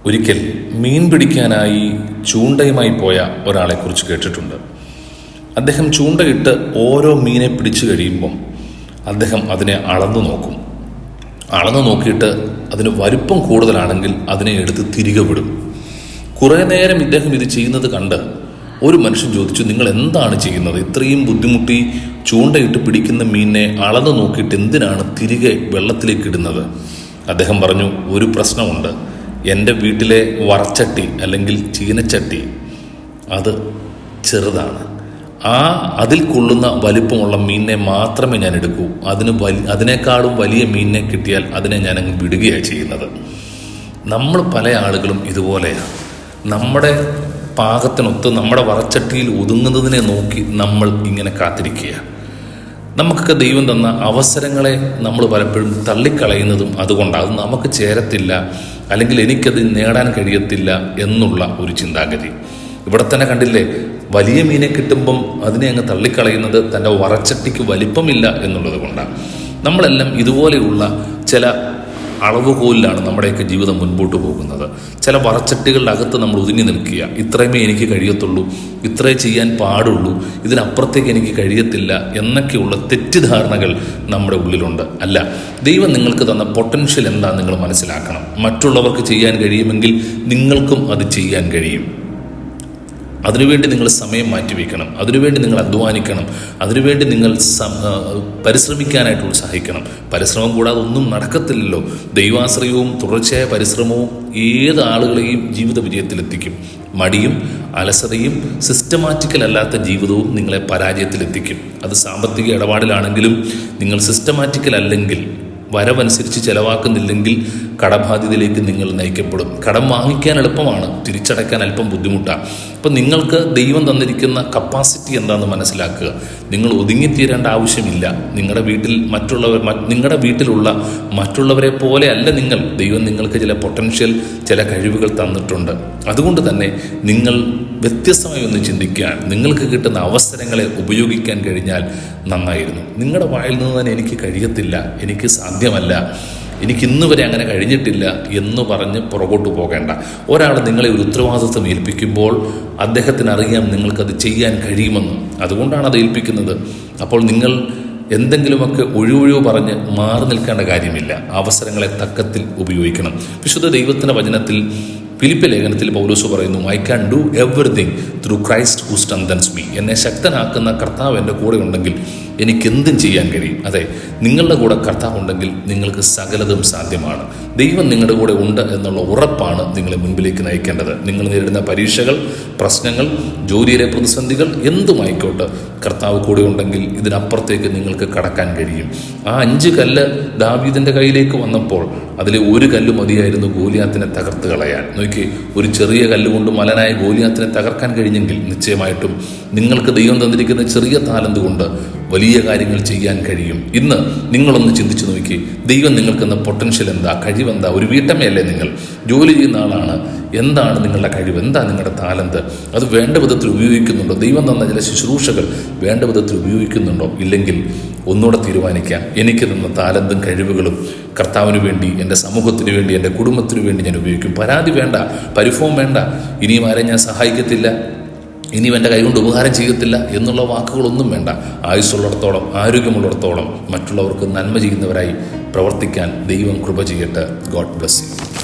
ഒരിക്കൽ മീൻ പിടിക്കാനായി ചൂണ്ടയുമായി പോയ ഒരാളെക്കുറിച്ച് കേട്ടിട്ടുണ്ട്. അദ്ദേഹം ചൂണ്ടയിട്ട് ഓരോ മീനെ പിടിച്ചു കഴിയുമ്പം അദ്ദേഹം അതിനെ അളന്നു നോക്കും. അളന്നു നോക്കിയിട്ട് അതിന് വലുപ്പം കൂടുതലാണെങ്കിൽ അതിനെ എടുത്ത് തിരികെ വിടും. കുറേ നേരം ഇദ്ദേഹം ഇത് ചെയ്യുന്നത് കണ്ട് ഒരു മനുഷ്യൻ ചോദിച്ചു, നിങ്ങൾ എന്താണ് ചെയ്യുന്നത്? ഇത്രയും ബുദ്ധിമുട്ടി ചൂണ്ടയിട്ട് പിടിക്കുന്ന മീനിനെ അളന്നു നോക്കിയിട്ട് എന്തിനാണ് തിരികെ വെള്ളത്തിലേക്ക് ഇടുന്നത്? അദ്ദേഹം പറഞ്ഞു, ഒരു പ്രശ്നമുണ്ട്. എൻ്റെ വീട്ടിലെ വറച്ചട്ടി അല്ലെങ്കിൽ ചീനച്ചട്ടി അത് ചെറുതാണ്. അതിൽ കൊള്ളുന്ന വലിപ്പമുള്ള മീനിനെ മാത്രമേ ഞാൻ എടുക്കൂ. അതിനേക്കാളും വലിയ മീനിനെ കിട്ടിയാൽ അതിനെ ഞാൻ അങ്ങ് വിടുകയാണ് ചെയ്യുന്നത്. നമ്മൾ പല ആളുകളും ഇതുപോലെയാണ്. നമ്മുടെ പാകത്തിനൊത്ത് നമ്മുടെ വറച്ചട്ടിയിൽ ഒതുങ്ങുന്നതിനെ നോക്കി നമ്മൾ ഇങ്ങനെ കാത്തിരിക്കുക. നമുക്കൊക്കെ ദൈവം തന്ന അവസരങ്ങളെ നമ്മൾ പലപ്പോഴും തള്ളിക്കളയുന്നതും അതുകൊണ്ടാണ്. അത് നമുക്ക് ചേരത്തില്ല, അല്ലെങ്കിൽ എനിക്കത് നേടാൻ കഴിയത്തില്ല എന്നുള്ള ഒരു ചിന്താഗതി. ഇവിടെ തന്നെ കണ്ടില്ലേ, വലിയ മീനെ കിട്ടുമ്പം അതിനെ അങ്ങ് തള്ളിക്കളയുന്നത് തൻ്റെ വറച്ചട്ടിക്ക് വലിപ്പമില്ല എന്നുള്ളത് കൊണ്ടാണ്. നമ്മളെല്ലാം ഇതുപോലെയുള്ള ചില അളവുകോലിലാണ് നമ്മുടെയൊക്കെ ജീവിതം മുൻപോട്ട് പോകുന്നത്. ചില വറച്ചട്ടികളുടെ അകത്ത് നമ്മൾ ഒതുങ്ങി നിൽക്കുക. ഇത്രയുമേ എനിക്ക് കഴിയത്തുള്ളൂ, ഇത്രേ ചെയ്യാൻ പാടുള്ളൂ, ഇതിനപ്പുറത്തേക്ക് എനിക്ക് കഴിയത്തില്ല എന്നൊക്കെയുള്ള തെറ്റിദ്ധാരണകൾ നമ്മുടെ ഉള്ളിലുണ്ട്. അല്ല, ദൈവം നിങ്ങൾക്ക് തന്ന പൊട്ടൻഷ്യൽ എന്താണെന്ന് നിങ്ങൾ മനസ്സിലാക്കണം. മറ്റുള്ളവർക്ക് ചെയ്യാൻ കഴിയുമെങ്കിൽ നിങ്ങൾക്കും അത് ചെയ്യാൻ കഴിയും. അതിനുവേണ്ടി നിങ്ങൾ സമയം മാറ്റിവെക്കണം, അതിനുവേണ്ടി നിങ്ങൾ അധ്വാനിക്കണം, അതിനുവേണ്ടി നിങ്ങൾ പരിശ്രമിക്കാനായിട്ട് ഉത്സാഹിക്കണം. പരിശ്രമം കൂടാതെ ഒന്നും നടക്കത്തില്ലല്ലോ. ദൈവാശ്രയവും തുടർച്ചയായ പരിശ്രമവും ഏത് ആളുകളെയും ജീവിത വിജയത്തിലെത്തിക്കും. മടിയും അലസതയും സിസ്റ്റമാറ്റിക്കൽ അല്ലാത്ത ജീവിതവും നിങ്ങളെ പരാജയത്തിലെത്തിക്കും. അത് സാമ്പത്തിക ഇടപാടിലാണെങ്കിലും നിങ്ങൾ സിസ്റ്റമാറ്റിക്കൽ അല്ലെങ്കിൽ വരവനുസരിച്ച് ചെലവാക്കുന്നില്ലെങ്കിൽ കടബാധ്യതയിലേക്ക് നിങ്ങൾ നയിക്കപ്പെടും. കടം വാങ്ങിക്കാൻ എളുപ്പമാണ്, തിരിച്ചടയ്ക്കാൻ അല്പം ബുദ്ധിമുട്ടാണ്. അപ്പം നിങ്ങൾക്ക് ദൈവം തന്നിരിക്കുന്ന കപ്പാസിറ്റി എന്താണെന്ന് മനസ്സിലാക്കുക. നിങ്ങൾ ഒതുങ്ങിത്തീരേണ്ട ആവശ്യമില്ല. നിങ്ങളുടെ വീട്ടിലുള്ള മറ്റുള്ളവരെ പോലെ അല്ല നിങ്ങൾ. ദൈവം നിങ്ങൾക്ക് ചില പൊട്ടൻഷ്യൽ, ചില കഴിവുകൾ തന്നിട്ടുണ്ട്. അതുകൊണ്ട് തന്നെ നിങ്ങൾ വ്യത്യസ്തമായി ഒന്ന് ചിന്തിക്കാൻ, നിങ്ങൾക്ക് കിട്ടുന്ന അവസരങ്ങളെ ഉപയോഗിക്കാൻ കഴിഞ്ഞാൽ നന്നായിരുന്നു. നിങ്ങളുടെ വായിൽ നിന്ന് തന്നെ എനിക്ക് കഴിയത്തില്ല, എനിക്ക് സാധ്യമല്ല, എനിക്ക് ഇന്ന് വരെ അങ്ങനെ കഴിഞ്ഞിട്ടില്ല എന്ന് പറഞ്ഞ് പുറകോട്ട് പോകേണ്ട. ഒരാൾ നിങ്ങളെ ഒരു ഉത്തരവാദിത്വം ഏൽപ്പിക്കുമ്പോൾ അദ്ദേഹത്തിന് അറിയാം നിങ്ങൾക്കത് ചെയ്യാൻ കഴിയുമെന്ന്. അതുകൊണ്ടാണ് അത് ഏൽപ്പിക്കുന്നത്. അപ്പോൾ നിങ്ങൾ എന്തെങ്കിലുമൊക്കെ ഒഴിവൊഴിവ് പറഞ്ഞ് മാറി നിൽക്കേണ്ട കാര്യമില്ല. അവസരങ്ങളെ തക്കത്തിൽ ഉപയോഗിക്കണം. വിശുദ്ധ ദൈവത്തിൻ്റെ വചനത്തിൽ ഫിലിപ്പി ലേഖനത്തിൽ പൗലോസ് പറയുന്നു, I can do everything through Christ who strengthens me. എന്നെ ശക്തനാക്കുന്ന കർത്താവ് എൻ്റെ കൂടെ ഉണ്ടെങ്കിൽ എനിക്കെന്തും ചെയ്യാൻ കഴിയും. അതെ, നിങ്ങളുടെ കൂടെ കർത്താവ് ഉണ്ടെങ്കിൽ നിങ്ങൾക്ക് സകലതും സാധ്യമാണ്. ദൈവം നിങ്ങളുടെ കൂടെ ഉണ്ട് എന്നുള്ള ഉറപ്പാണ് നിങ്ങളെ മുൻപിലേക്ക് നയിക്കേണ്ടത്. നിങ്ങൾ നേരിടുന്ന പരീക്ഷകൾ, പ്രശ്നങ്ങൾ, ജോലിയിലെ പ്രതിസന്ധികൾ എന്തുമായിക്കോട്ടെ, കർത്താവ് കൂടെ ഉണ്ടെങ്കിൽ ഇതിനപ്പുറത്തേക്ക് നിങ്ങൾക്ക് കടക്കാൻ കഴിയും. ആ 5 കല്ല് ദാവീദിൻ്റെ കയ്യിലേക്ക് വന്നപ്പോൾ അതിലെ ഒരു കല്ല് മതിയായിരുന്നു ഗോലിയാത്തിനെ തകർത്ത് കളയാൻ. നോക്കി, ഒരു ചെറിയ കല്ലുകൊണ്ട് മലനായ ഗോലിയാത്തിനെ തകർക്കാൻ കഴിഞ്ഞെങ്കിൽ നിശ്ചയമായിട്ടും നിങ്ങൾക്ക് ദൈവം തന്നിരിക്കുന്ന ചെറിയ താലന്ത് കൊണ്ട് വലിയ കാര്യങ്ങൾ ചെയ്യാൻ കഴിയും. ഇന്ന് നിങ്ങളൊന്ന് ചിന്തിച്ചു നോക്കി, ദൈവം നിങ്ങൾക്കെന്ന പൊട്ടൻഷ്യൽ എന്താ, കഴിവെന്താ? ഒരു വീട്ടമ്മയല്ലേ നിങ്ങൾ, ജോലി ചെയ്യുന്ന ആളാണ്. എന്താണ് നിങ്ങളുടെ കഴിവ്? എന്താ നിങ്ങളുടെ താലന്ത്? അത് വേണ്ട വിധത്തിൽ ഉപയോഗിക്കുന്നുണ്ടോ? ദൈവം തന്ന ചില ശുശ്രൂഷകൾ വേണ്ട വിധത്തിൽ ഉപയോഗിക്കുന്നുണ്ടോ? ഇല്ലെങ്കിൽ ഒന്നുകൂടെ തീരുമാനിക്കാം, എനിക്ക് തന്ന താലന്തും കഴിവുകളും കർത്താവിന് വേണ്ടി, എൻ്റെ സമൂഹത്തിന് വേണ്ടി, എൻ്റെ കുടുംബത്തിന് വേണ്ടി ഞാൻ ഉപയോഗിക്കും. പരാതി വേണ്ട, പരിഭവം വേണ്ട, ഇനിയും ആരെ ഞാൻ സഹായിക്കത്തില്ല, ഇനിയും എൻ്റെ കൈകൊണ്ട് ഉപകാരം ചെയ്യത്തില്ല എന്നുള്ള വാക്കുകളൊന്നും വേണ്ട. ആയുസ്സുള്ളിടത്തോളം, ആരോഗ്യമുള്ളിടത്തോളം മറ്റുള്ളവർക്ക് നന്മ ചെയ്യുന്നവരായി പ്രവർത്തിക്കാൻ ദൈവം കൃപ ചെയ്യട്ടെ. God bless you.